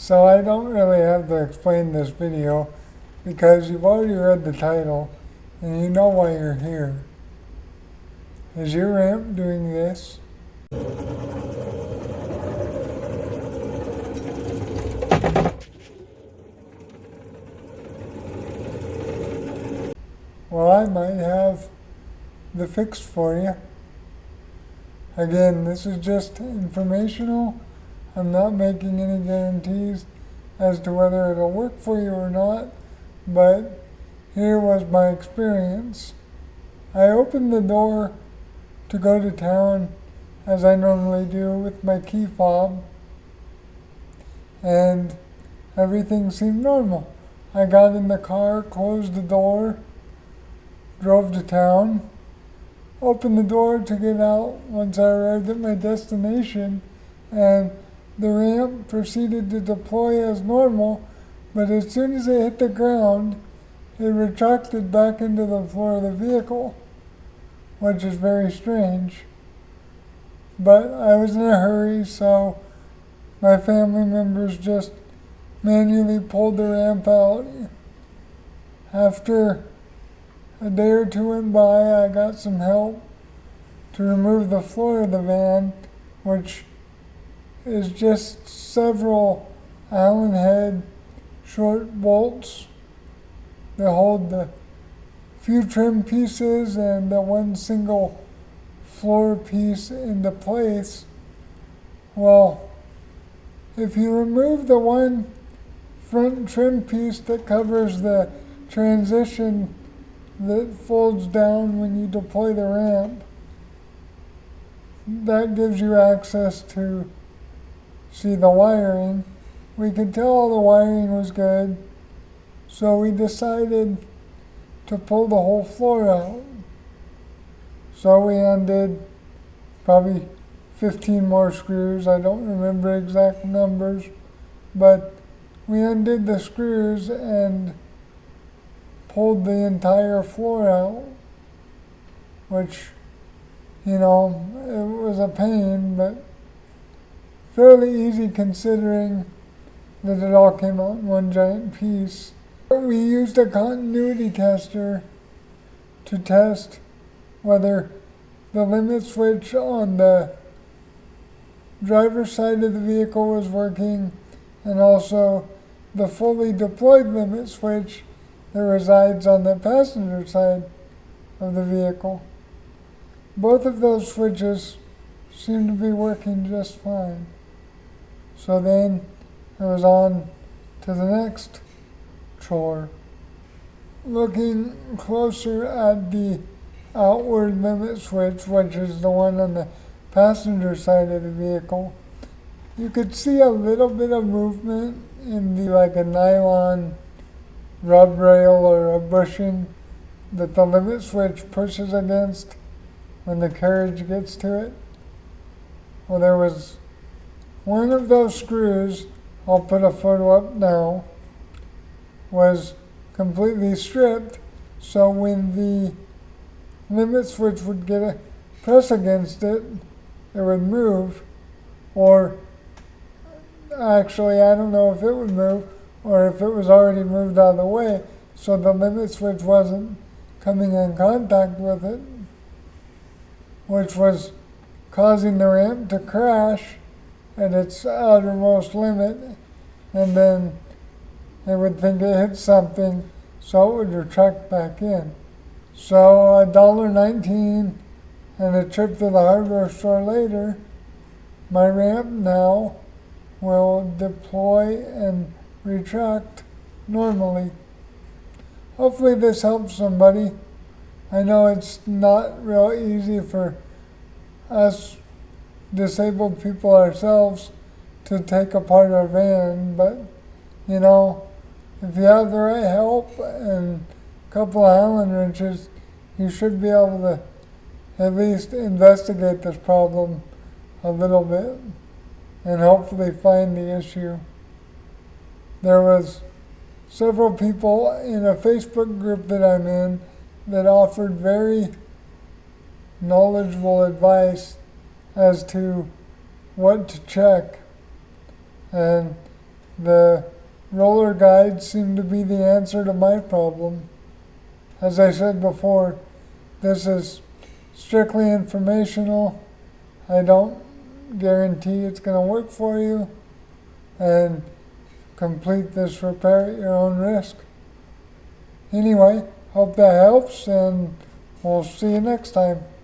So I don't really have to explain this video because you've already read the title and you know why you're here. Is your ramp doing this? Well, I might have the fix for you. Again, this is just informational. I'm not making any guarantees as to whether it'll work for you or not, but here was my experience. I opened the door to go to town as I normally do with my key fob, and everything seemed normal. I got in the car, closed the door, drove to town, opened the door to get out once I arrived at my destination, and the ramp proceeded to deploy as normal, but as soon as it hit the ground, it retracted back into the floor of the vehicle, which is very strange. But I was in a hurry, so my family members just manually pulled the ramp out. After a day or two went by, I got some help to remove the floor of the van, which is just several Allen head short bolts that hold the few trim pieces and the one single floor piece into place. Well, if you remove the one front trim piece that covers the transition that folds down when you deploy the ramp, that gives you access to see the wiring. We could tell all the wiring was good, so we decided to pull the whole floor out. So we undid probably 15 more screws. I don't remember exact numbers, but we undid the screws and pulled the entire floor out, which, it was a pain, but fairly easy considering that it all came out in one giant piece. We used a continuity tester to test whether the limit switch on the driver's side of the vehicle was working, and also the fully deployed limit switch that resides on the passenger side of the vehicle. Both of those switches seem to be working just fine. So then it was on to the next chore. Looking closer at the outward limit switch, which is the one on the passenger side of the vehicle, you could see a little bit of movement in a nylon rub rail or a bushing that the limit switch pushes against when the carriage gets to it. Well, there was one of those screws, I'll put a photo up now, was completely stripped, so when the limit switch would get a press against it, it would move, or actually I don't know if it would move or if it was already moved out of the way, so the limit switch wasn't coming in contact with it, which was causing the ramp to crash at its outermost limit, and then it would think it hit something, so it would retract back in. So $1.19 and a trip to the hardware store later, my ramp now will deploy and retract normally. Hopefully this helps somebody. I know it's not real easy for us disabled people ourselves to take apart our van, but if you have the right help and a couple of Allen wrenches, you should be able to at least investigate this problem a little bit and hopefully find the issue. There was several people in a Facebook group that I'm in that offered very knowledgeable advice as to what to check. And The roller guides seem to be the answer to my problem. As I said before, this is strictly informational. I don't guarantee it's going to work for you. And complete this repair at your own risk. Anyway, hope that helps, and we'll see you next time.